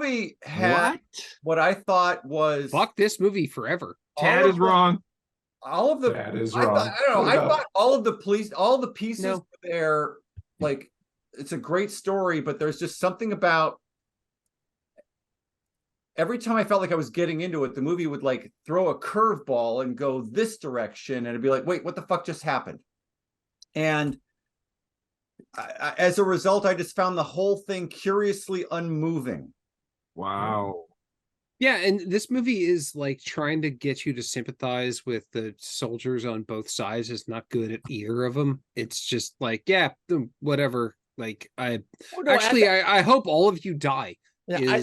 movie had what I thought was fuck this movie forever. Tad is wrong. All of the That is I wrong. thought, I don't know. I thought all the pieces No. were there. Like, it's a great story, but there's just something about every time I felt like I was getting into it, the movie would like throw a curveball and go this direction, and it'd be like, wait, what the fuck just happened? And as a result, I just found the whole thing curiously unmoving. Wow. Yeah, and this movie is like trying to get you to sympathize with the soldiers on both sides. It's not good at either of them. It's just like, yeah, whatever. Like, I hope all of you die. Yeah, I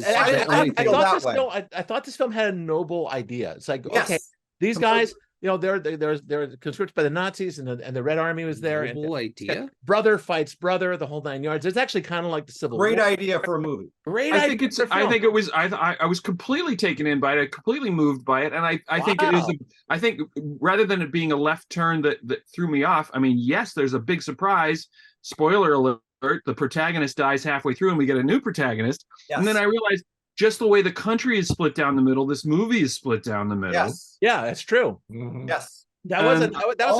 thought this film had a noble idea. It's like, okay, these guys, they're conscripted by the Nazis, and the Red Army was there. Noble idea. Brother fights brother, the whole 9 yards. It's actually kind of like the Civil War. Great idea for a movie. I was completely taken in by it, completely moved by it, and I think it is. I think rather than it being a left turn that threw me off, I mean, yes, there's a big surprise. Spoiler alert: the protagonist dies halfway through, and we get a new protagonist. Yes. And then I realized, just the way the country is split down the middle, this movie is split down the middle. Yes. Yeah, that's true. Mm-hmm. Yes. That was a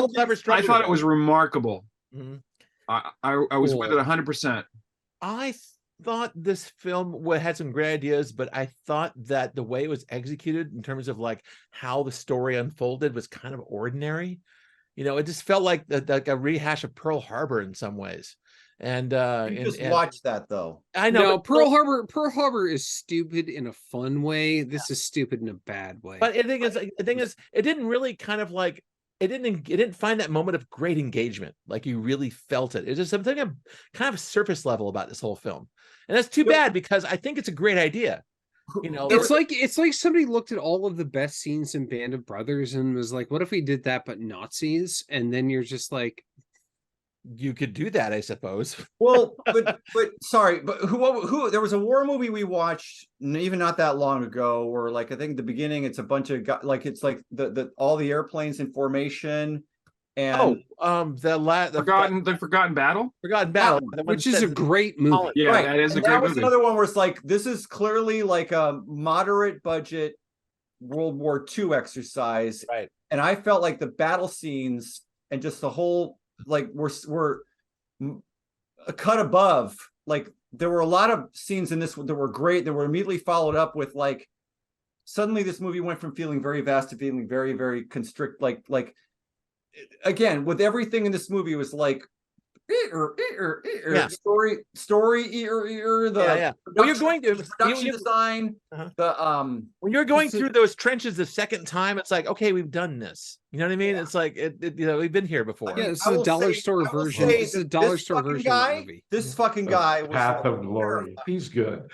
clever structure. I thought it was remarkable. Mm-hmm. I was with it 100%. I thought this film had some great ideas, but I thought that the way it was executed in terms of like how the story unfolded was kind of ordinary. It just felt like a rehash of Pearl Harbor in some ways. And you just watch that though. I know. No, Pearl Harbor is stupid in a fun way. This is stupid in a bad way. But the thing is, it didn't really kind of like it didn't find that moment of great engagement. Like you really felt it. It's just something kind of surface level about this whole film, and that's too bad because I think it's a great idea. It's like somebody looked at all of the best scenes in Band of Brothers and was like, "What if we did that but Nazis?" And then you're just like, you could do that, I suppose. Well, but sorry, but who there was a war movie we watched even not that long ago where, like, I think at the beginning it's a bunch of like it's like the all the airplanes in formation, and the Forgotten Battle, which is a great movie. Yeah, right. That is a great movie. That was another one where it's like, this is clearly like a moderate budget World War II exercise, right? And I felt like the battle scenes and just the whole, like, were a cut above. Like, there were a lot of scenes in this that were great that were immediately followed up with, like, suddenly this movie went from feeling very vast to feeling very, very constrict. Like again, with everything in this movie was like story when you're going to production design, when you're going through those trenches the second time, it's like, okay, we've done this. You know what I mean? It's like we've been here before. Yeah, it's a dollar store version. It's a dollar store version of the movie. This fucking guy was Path of Glory. He's good.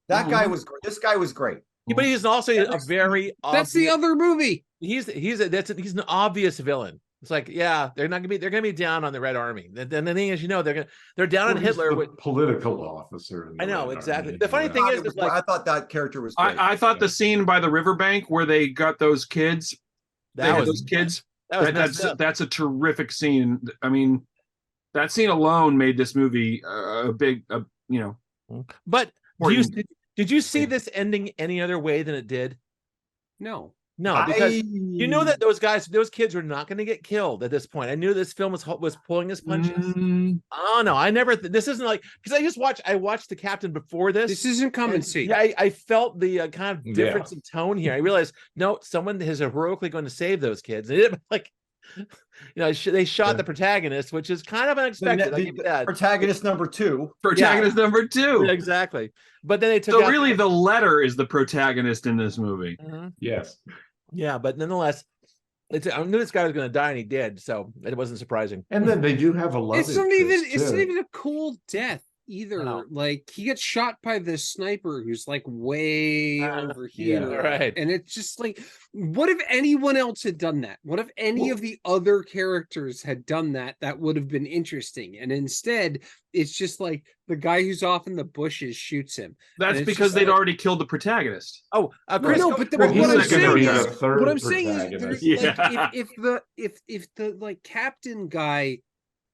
That guy was this guy was great. But he's also a very that's the other movie. He's an obvious villain. It's like, yeah, they're gonna be down on the Red Army. And the thing is, they're down on Hitler with political officer. I know exactly. The funny thing is, like, I thought that character was great. I thought the scene by the riverbank where they got those kids. That's a terrific scene. I mean, that scene alone made this movie a big, But did you see this ending any other way than it did? No, because that those kids were not going to get killed at this point. I knew this film was pulling his punches. Oh no, I never. This isn't like, because I watched The Captain before this. This isn't come and see. Yeah, I felt the kind of difference in tone here. I realized, no, someone is heroically going to save those kids. They didn't, like, they shot the protagonist, which is kind of unexpected. Protagonist number two. Number two. Exactly. But then they took. So really, the letter is the protagonist in this movie. Mm-hmm. Yes. Yeah, but nonetheless, I knew this guy was going to die, and he did, so it wasn't surprising. And then they do have a love. It's not even a cool death either. No. Like, he gets shot by this sniper who's like way over here, right? And it's just like, what if anyone else had done that? What if any of the other characters had done that? That would have been interesting. And instead, it's just like the guy who's off in the bushes shoots him. That's because they'd already killed the protagonist. Oh, Chris, no, but what I'm saying is, if the like captain guy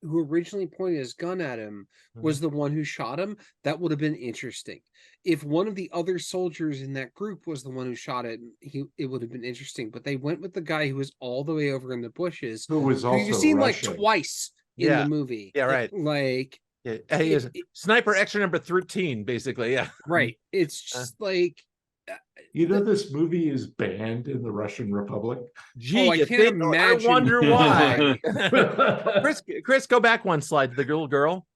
who originally pointed his gun at him was the one who shot him, that would have been interesting. If one of the other soldiers in that group was the one who shot it, it would have been interesting. But they went with the guy who was all the way over in the bushes, Who was who also you've seen Russian. like twice in Yeah. the movie. Yeah, right. Like, Yeah, he is sniper extra number 13, basically. Yeah. right. It's just like, You know, this movie is banned in the Russian Republic. Gee, I you can't think? imagine I wonder why. Chris, Chris, go back one slide to the little girl.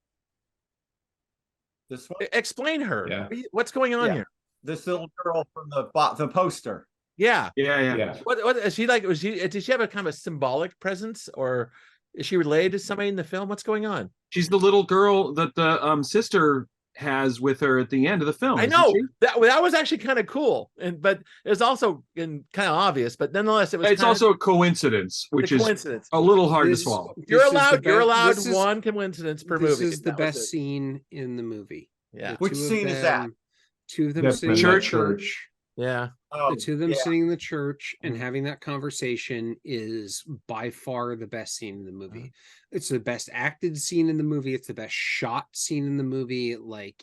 This one, Explain her. Yeah. What's going on Yeah. here? this little girl from the poster. Yeah. yeah. What is she like? Did she have a kind of a symbolic presence, or is she related to somebody in the film? What's going on? She's the little girl that the sister has with her at the end of the film. I isn't know she? that was actually kind of cool, but it was also kind of obvious. But nonetheless, it was. It's also a coincidence, which is coincidence. a little hard This- to swallow. You're this is allowed. the You're best- allowed this is- one coincidence per this movie. is the That was best it. scene in the movie. Yeah. The Which two of scene is that? them- Two of them That's sitting been in the that church. Yeah. Oh, The two of them yeah. sitting in the church and Mhm. having that conversation is by far the best scene in the movie. It's the best acted scene in the movie. It's the best shot scene in the movie. Like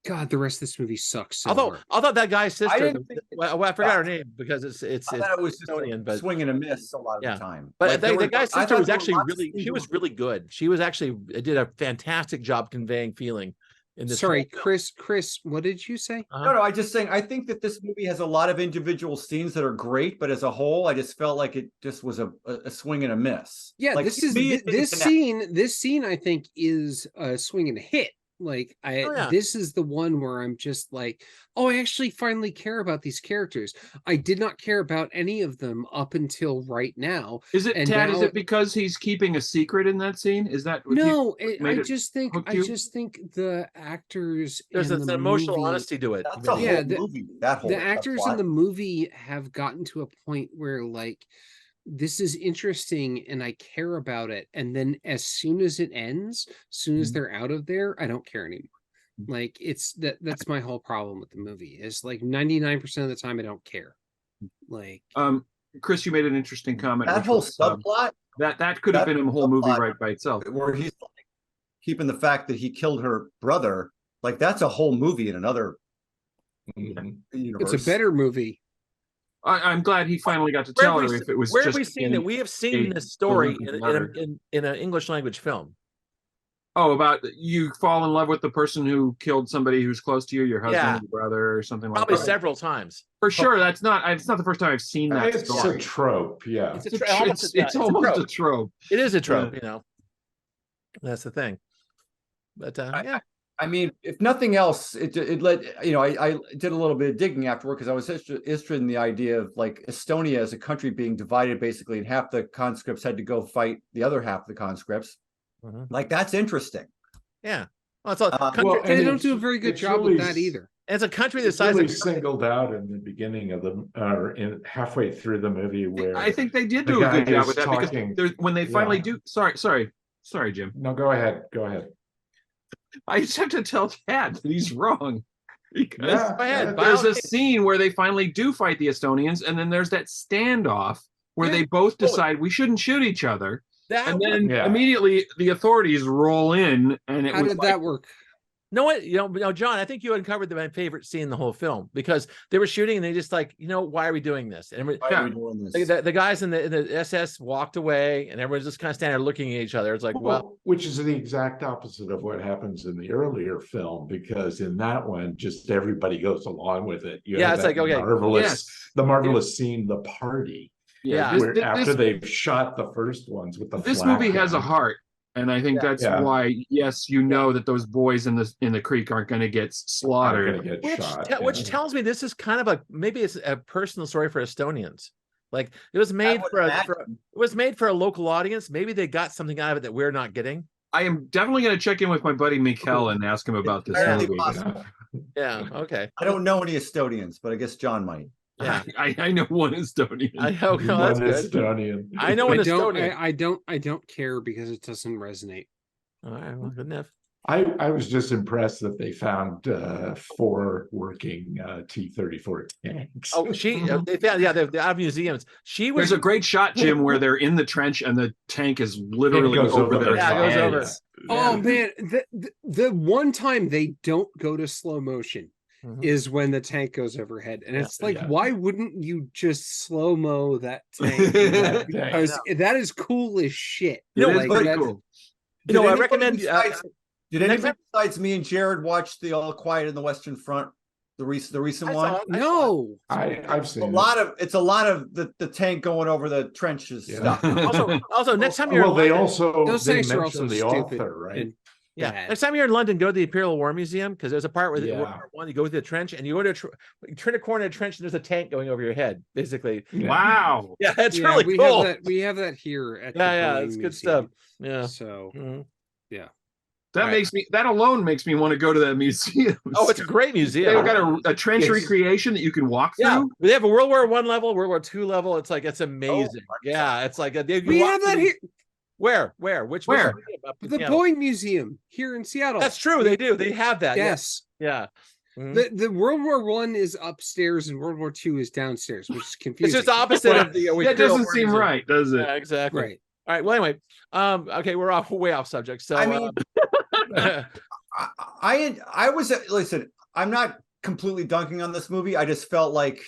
God, the rest of this movie sucks. So hard. Although that guy's sister, didn't think I forgot her name because it's I thought it was just Estonian, but swing and a miss a lot of Yeah. the time. But Like, there the were- guy's I sister thought was there were actually lots of really, scenes she was where- really good. She was actually did a fantastic job conveying feeling in this. Sorry, whole film. Chris, what did you say? Uh-huh. No, I just saying. I think that this movie has a lot of individual scenes that are great, but as a whole, I just felt like it just was a swing and a miss. Yeah, like, this to is me, it didn't this connect. scene. This scene, I think, is a swing and a hit. Like yeah. this is the one where I'm just like, oh, I actually finally care about these characters. I did not care about any of them up until right now. Is it And Tad? Is now- it because he's keeping a secret in that scene? Is that what you- No, made I it just think hook you? the actors There's in an the emotional movie- honesty to it. That's a Yeah, whole the- movie. That whole the actors in plot. the movie have gotten to a point where like this is interesting and I care about it, and then as soon as it ends, as soon as Mhm. they're out of there, I don't care anymore. Like it's that's my whole problem with the movie is like 99% of the time I don't care. Like Chris, you made an interesting comment. that which whole was, subplot that could have that been a whole movie subplot- right by itself. where he's like, keeping the fact that he killed her brother, like that's a whole movie in another Mhm. universe. it's a better movie. I'm glad he finally got to Where tell have her we if it was where just have we seen in- it? We have seen a this story deliberate in manner. in an English language film. Oh, about you fall in love with the person who killed somebody who's close to you, your husband, Yeah. your brother, or something like Probably that. several times. For sure, it's not the first time I've seen that It's story. a trope, yeah. It's It's, a tro- almost a- it's almost trope. a trope. It is a trope, you know. That's the thing. But yeah. I mean, if nothing else, it led, I did a little bit of digging afterward because I was interested in the idea of like Estonia as a country being divided basically, and half the conscripts had to go fight the other half of the conscripts. Mhm. Like that's interesting. Yeah. Well, it's a country, well, They and don't it's- do a very good it's job really with that either. it's a country the It's size really of singled out in the beginning of the, or in halfway through the movie where. I think they did the do a good guy job is with that talking- because when they finally Yeah. do. Sorry, Jim. No, go ahead. I just have to tell Tad that he's wrong because Yeah, Go ahead, there's Bio- a scene where they finally do fight the Estonians, and then there's that standoff where Yeah. they both decide we shouldn't shoot each other, that and then Yeah. immediately the authorities roll in, and it How was did like, that work? No, what John, I think you uncovered my favorite scene in the whole film because they were shooting and they just like, why are we doing this? And Why Yeah. are we doing this? the guys in the SS walked away and everyone's just kind of standing there looking at each other. It's like, well, Which is the exact opposite of what happens in the earlier film, because in that one, just everybody goes along with it. You Yeah, have it's that like, okay, marvelous scene, the party, Yeah. This- where this- after they've shot the first ones with the this flak movie has a gun. heart, and I think that's Yeah. why, yes, that those boys in the creek aren't going to get Are slaughtered. gonna get which shot. which yeah. tells me this is kind of maybe it's a personal story for Estonians. Like it was made would for imagine. it was made for a local audience. Maybe they got something out of it that we're not getting. I am definitely going to check in with my buddy Mikkel and ask him about this Yeah. movie. Awesome. Yeah. Okay. I don't know any Estonians, but I guess John might. Yeah. I know one Estonian. I know. One That's good. Estonian. I know I an don't Estonian. I don't care because it doesn't resonate. All right. Well, good enough. I was just impressed that they found 4 working T-34 tanks. Oh, they found, yeah, they're out of museums. She was. There's a great shot, Jim, where they're in the trench and the tank is literally goes over over their their Yeah, it goes over. heads. Oh man, the one time they don't go to slow motion Mhm. is when the tank goes overhead, and Yeah, it's like, yeah. why wouldn't you just slow mo that tank? That tank. Because that is cool as shit. It is Like, pretty that's- cool. You know, I anybody recommend. besides- Did next anybody besides me and Jared watch the All Quiet in the Western Front, the recent I one? saw it. No, I've seen It's a lot of the tank going over the trenches Yeah. stuff. Also, next time you're Well, in they London, also those they tanks are also mentioned the stupid. author, right? and yeah, bad. next time you're in London, go to the Imperial War Museum, because there's a part where Yeah. World War I, you go through the trench and you go to you turn a corner of the trench and there's a tank going over your head, basically. Wow. Yeah, it's Yeah, really we cool. have that. We have that here at Yeah, the it's Boeing good stuff. Museum. Yeah. So Mhm. That that alone makes me want to go to that museum. Oh, it's a great museum. They've got a trench Yes. recreation that you can walk Yeah, through. they have a World War I level, World War II level. It's amazing. Yeah, it's like we have that here. Where? Which Where? Up in The Seattle. Boeing Museum here in Seattle. That's true. They do. They have that. Yes. Yeah. Mhm. The World War One is upstairs and World War II is downstairs, which is It's confusing. just the opposite of the. That Imperial doesn't War seem Museum. right, does it? Yeah, exactly. Right. All right. Well, anyway, okay, we're way off subject. So, I mean, I was listen. I'm not completely dunking on this movie. I just felt like,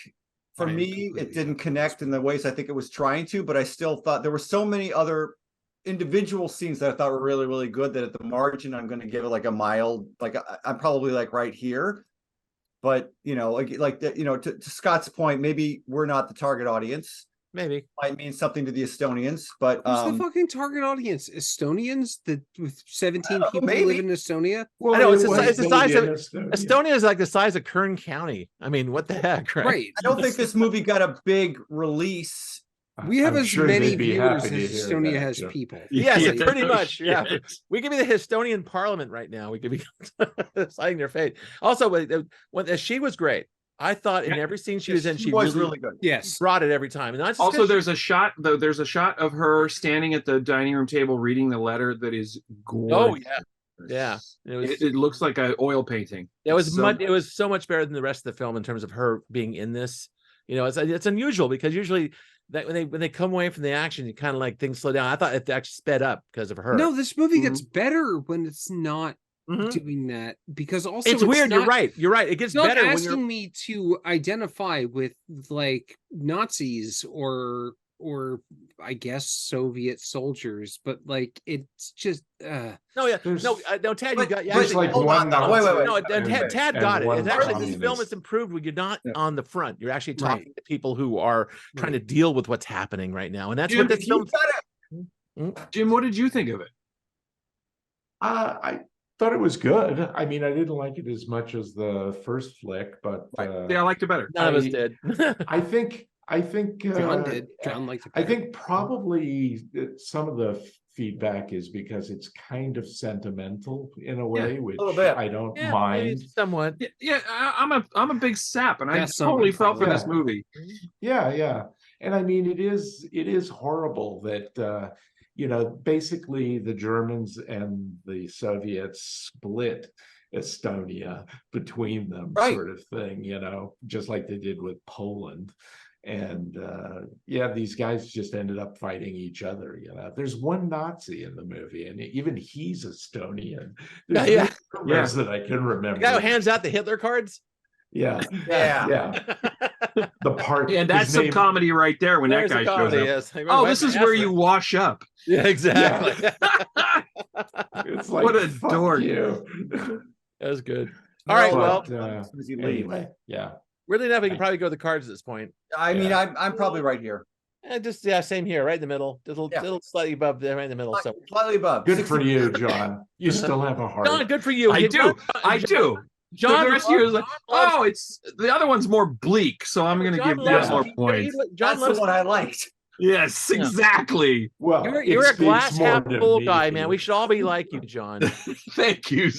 for I am me, completely it didn't dunking connect in the ways I think it was trying to. But I still thought there were so many other individual scenes that I thought were really, really good that at the margin, I'm going to give it like a mild, like I'm probably like right here. But to Scott's point, maybe we're not the target audience. maybe. Might mean something to the Estonians, but Who's the fucking target audience? Estonians that with 17 people maybe. live in Estonia? Well, I know, it's it was the size of Estonia. Estonia is like the size of Kern County. I mean, what the heck, right? Right. I don't think this movie got a big release. We have I'm as sure many they'd be viewers happy to as hear Estonia that, has Joe. people. Yes, Yeah, pretty no much. Yeah, shit. we could be the Estonian Parliament right now. We could be citing their fate. Also, when she was great. I thought in every scene she was in, she was really really good. Yes. brought it every time. And not just Also, 'cause there's a shot of her standing at the dining room table reading the letter that is gorgeous. Oh, yeah. It looks like an oil painting. It was So- it was so much better than the rest of the film in terms of her being in this. It's unusual because usually that when they come away from the action, you kind of like things slow down. I thought it actually sped up because of her. No, this movie gets better when it's not Mhm. doing that, because also it's weird. not, You're right. It gets It's not better when asking you're. me to identify with like Nazis or I guess Soviet soldiers, but like it's just No, yeah, There's- no, Tad, you but- got. You but actually, like hold one on, wait, Nazi wait. No, and- Tad and got it. one It's actually this communist. film is improved when you're not Yeah. on the front. You're actually Right. talking to people who are trying to deal with what's happening right now, and that's Jim, what this film. Jim, what did you think of it? I thought it was good. I mean, I didn't like it as much as the first flick, but Yeah, I liked it better. None of us I- did. I think John did. John liked it I better. think probably some of the feedback is because it's kind of sentimental in a way, which little bit. I don't Yeah, mind. maybe somewhat. Yeah, I'm a big sap, and I That's totally something. felt for this Yeah. movie. Yeah. And I mean, it is horrible that basically the Germans and the Soviets split Estonia between them, Right. sort of thing, just like they did with Poland. And these guys just ended up fighting each other. There's one Nazi in the movie, and even he's Estonian. There's Yeah. others that I can The remember. guy who hands out the Hitler cards. Yeah, Yeah. the part. And that's his some name- comedy right there when There's that the guy shows comedy, up. yes. Like, Oh, wipe this my is ass where with- you wash up. Yeah, exactly. It's like, What a fuck dork. you. That was good. All right, well, Susie Lee. Anyway, yeah. really enough, we can probably go to the cards at this point. I mean, Yeah. I'm probably right here, Same here, right in the middle. Little slightly above there, right in the middle. So, slightly above. Good for you, John. You still have a heart. John, good for you. I You- do. I do. John, the rest of you is like, oh, it's the other one's more bleak, so I'm going to John give loves- that more you- points. John That's the loves. one I liked. Yes, Yeah. exactly. Well, You're it a speaks glass more half to full me. guy, man. We should all be like you, John. Thank you.